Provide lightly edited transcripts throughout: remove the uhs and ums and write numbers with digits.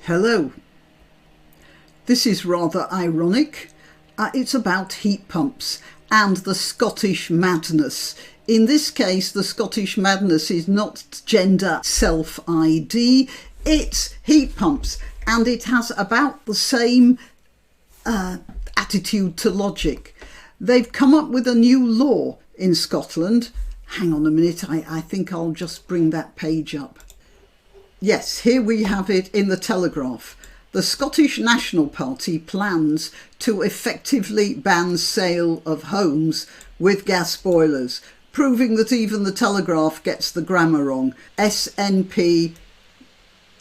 Hello. This is rather ironic. It's about heat pumps and the Scottish madness. In this case, the Scottish madness is not gender self-ID, it's heat pumps, and it has about the same attitude to logic. They've come up with a new law in Scotland. Hang on a minute, I think I'll just bring that page up. Yes, here we have it in the Telegraph. The Scottish National Party plans to effectively ban sale of homes with gas boilers, proving that even the Telegraph gets the grammar wrong. SNP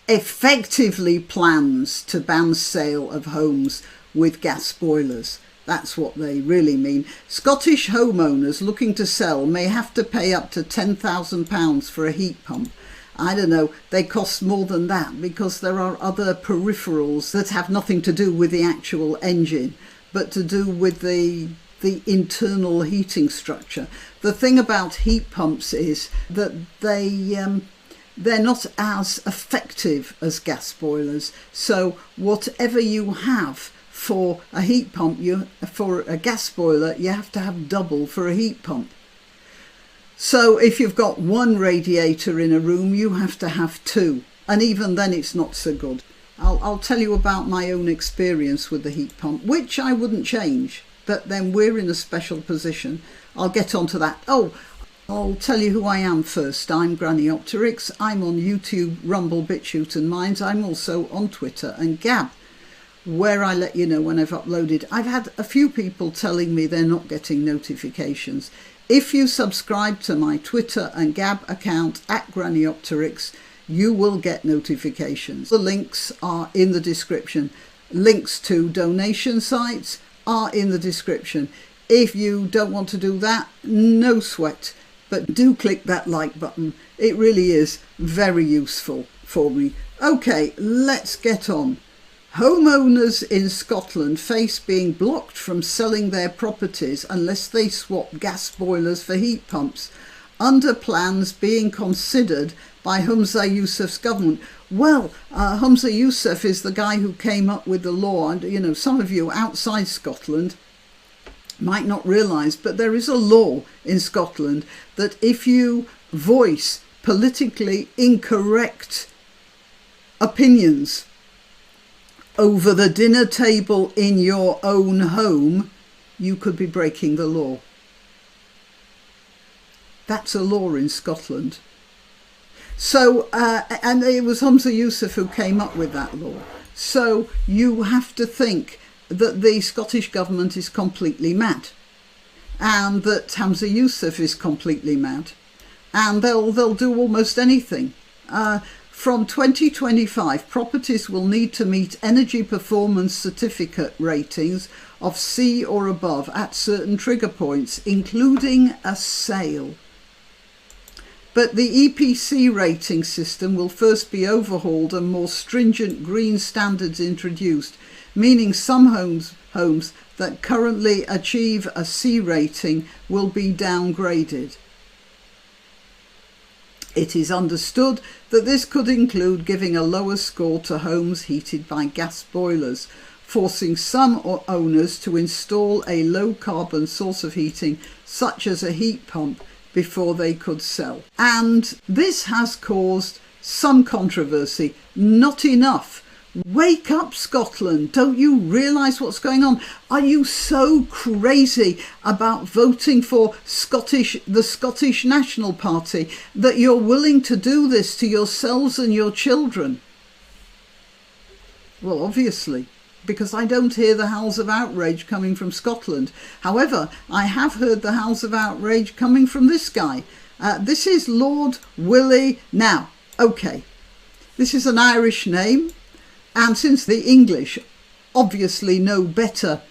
effectively plans to ban sale of homes with gas boilers. That's what they really mean. Scottish homeowners looking to sell may have to pay up to £10,000 for a heat pump. I don't know, they cost more than that because there are other peripherals that have nothing to do with the actual engine, but to do with the internal heating structure. The thing about heat pumps is that they're not as effective as gas boilers. So whatever you have for a heat pump, for a gas boiler, you have to have double for a heat pump. So if you've got one radiator in a room, you have to have two. And even then it's not so good. I'll tell you about my own experience with the heat pump, which I wouldn't change. But then we're in a special position. I'll get onto that. Oh, I'll tell you who I am first. I'm Granniopteryx. I'm on YouTube, Rumble, BitChute and Minds. I'm also on Twitter and Gab, where I let you know when I've uploaded. I've had a few people telling me they're not getting notifications. If you subscribe to my Twitter and Gab account at Granniopteryx, you will get notifications. The links are in the description. Links to donation sites are in the description. If you don't want to do that, no sweat, but do click that like button. It really is very useful for me. Okay, let's get on. Homeowners in Scotland face being blocked from selling their properties unless they swap gas boilers for heat pumps, under plans being considered by Humza Yousaf's government. Well, Humza Yousaf is the guy who came up with the law, and you know, some of you outside Scotland might not realise, but there is a law in Scotland that if you voice politically incorrect opinions over the dinner table in your own home, you could be breaking the law. That's a law in Scotland. So, and it was Humza Yousaf who came up with that law. So you have to think that the Scottish government is completely mad, and that Humza Yousaf is completely mad, and they'll do almost anything. From 2025, properties will need to meet energy performance certificate ratings of C or above at certain trigger points, including a sale. But the EPC rating system will first be overhauled and more stringent green standards introduced, meaning some homes that currently achieve a C rating will be downgraded. It is understood that this could include giving a lower score to homes heated by gas boilers, forcing some owners to install a low-carbon source of heating, such as a heat pump, before they could sell. And this has caused some controversy. Not enough. Wake up, Scotland. Don't you realise what's going on? Are you so crazy about voting for the Scottish National Party that you're willing to do this to yourselves and your children? Well, obviously, because I don't hear the howls of outrage coming from Scotland. However, I have heard the howls of outrage coming from this guy. This is Lord Willie. Now, okay, this is an Irish name. And since the English obviously know better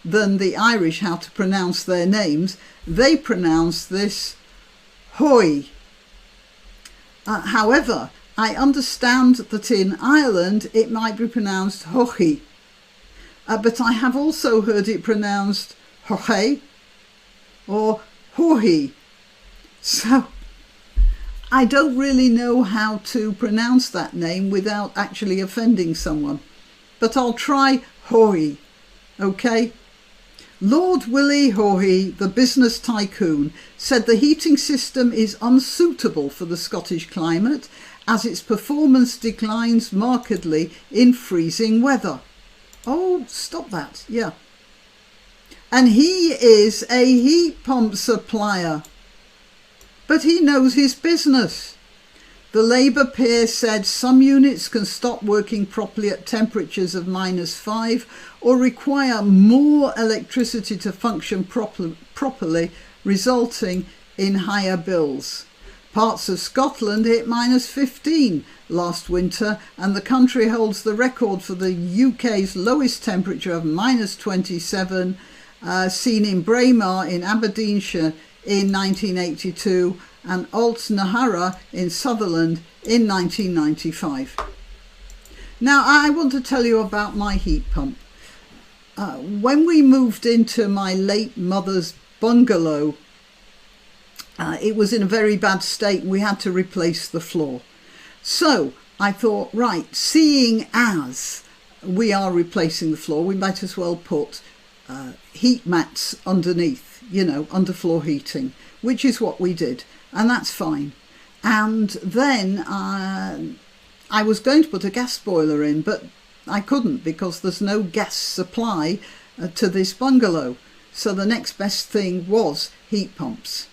than the Irish how to pronounce their names, they pronounce this Hoy. However, I understand that in Ireland it might be pronounced Hochi. But I have also heard it pronounced Hoche or Hohi. So I don't really know how to pronounce that name without actually offending someone, but I'll try Haughey, okay? Lord Willie Haughey, the business tycoon, said the heating system is unsuitable for the Scottish climate as its performance declines markedly in freezing weather. Oh, stop that, yeah. And he is a heat pump supplier, but he knows his business. The Labour peer said some units can stop working properly at temperatures of -5 or require more electricity to function properly, resulting in higher bills. Parts of Scotland hit -15 last winter, and the country holds the record for the UK's lowest temperature of -27, seen in Braemar in Aberdeenshire in 1982 and Alt-Nahara in Sutherland in 1995. Now I want to tell you about my heat pump. When we moved into my late mother's bungalow, it was in a very bad state and we had to replace the floor. So I thought, right, seeing as we are replacing the floor, we might as well put heat mats underneath, you know, underfloor heating, which is what we did, and that's fine. And then I was going to put a gas boiler in, but I couldn't because there's no gas supply to this bungalow. So the next best thing was heat pumps.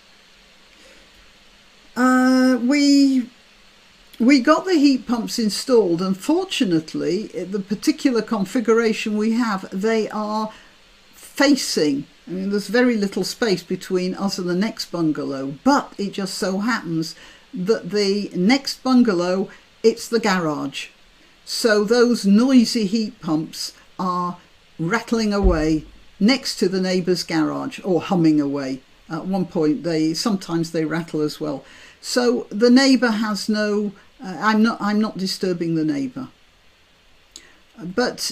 We got the heat pumps installed, and fortunately the particular configuration we have, they are facing, I mean there's very little space between us and the next bungalow, but it just so happens that the next bungalow, it's the garage. So those noisy heat pumps are rattling away next to the neighbour's garage, or humming away. At one point sometimes they rattle as well. So the neighbour has no, I'm not disturbing the neighbour. But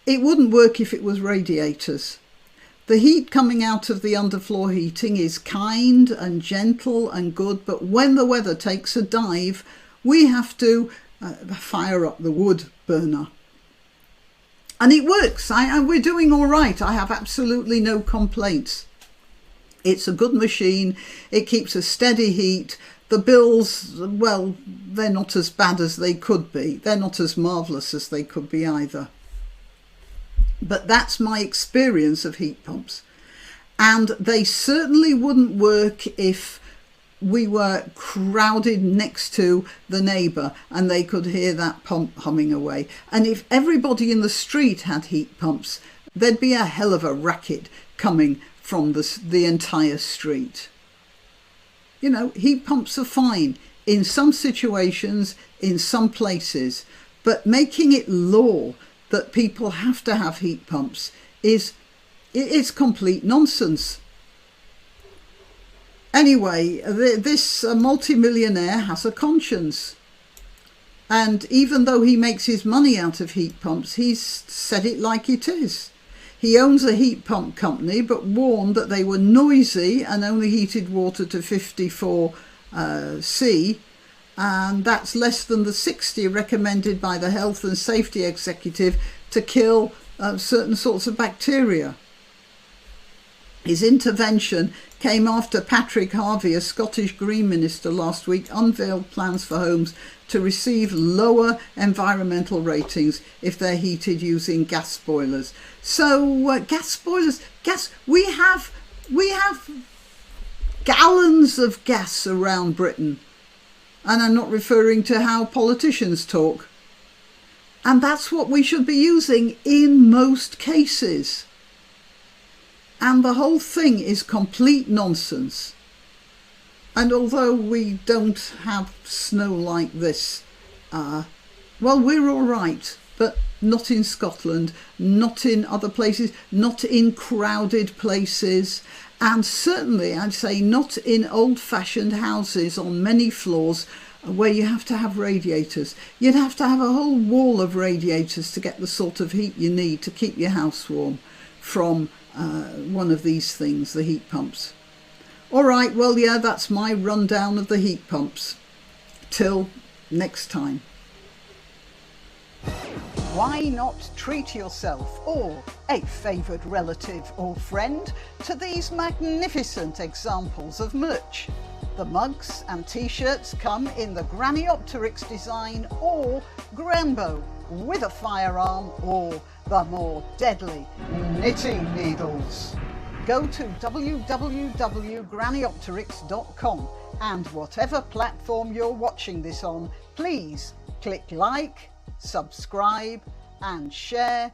it wouldn't work if it was radiators. The heat coming out of the underfloor heating is kind and gentle and good, but when the weather takes a dive, we have to fire up the wood burner. And it works. We're doing all right. I have absolutely no complaints. It's a good machine. It keeps a steady heat. The bills, well, they're not as bad as they could be. They're not as marvellous as they could be either. But that's my experience of heat pumps. And they certainly wouldn't work if we were crowded next to the neighbour and they could hear that pump humming away. And if everybody in the street had heat pumps, there'd be a hell of a racket coming from the entire street. You know, heat pumps are fine in some situations, in some places, but making it law that people have to have heat pumps is complete nonsense. Anyway, this multi-millionaire has a conscience. And even though he makes his money out of heat pumps, he's said it like it is. He owns a heat pump company, but warned that they were noisy and only heated water to 54 C, and that's less than the 60 recommended by the Health and Safety Executive to kill certain sorts of bacteria. His intervention came after Patrick Harvey, a Scottish Green Minister, last week unveiled plans for homes to receive lower environmental ratings if they're heated using gas boilers. So gas boilers, we have gallons of gas around Britain, and I'm not referring to how politicians talk. And that's what we should be using in most cases. And the whole thing is complete nonsense. And although we don't have snow like this, well, we're all right, but not in Scotland, not in other places, not in crowded places, and certainly, I'd say, not in old-fashioned houses on many floors where you have to have radiators. You'd have to have a whole wall of radiators to get the sort of heat you need to keep your house warm from one of these things, the heat pumps. All right, well, yeah, that's my rundown of the heat pumps. Till next time. Why not treat yourself or a favoured relative or friend to these magnificent examples of merch? The mugs and t-shirts come in the granniopteryx design or Granbo with a firearm or the more deadly knitting needles. Go to www.granniopteryx.com and whatever platform you're watching this on, please click like, subscribe and share.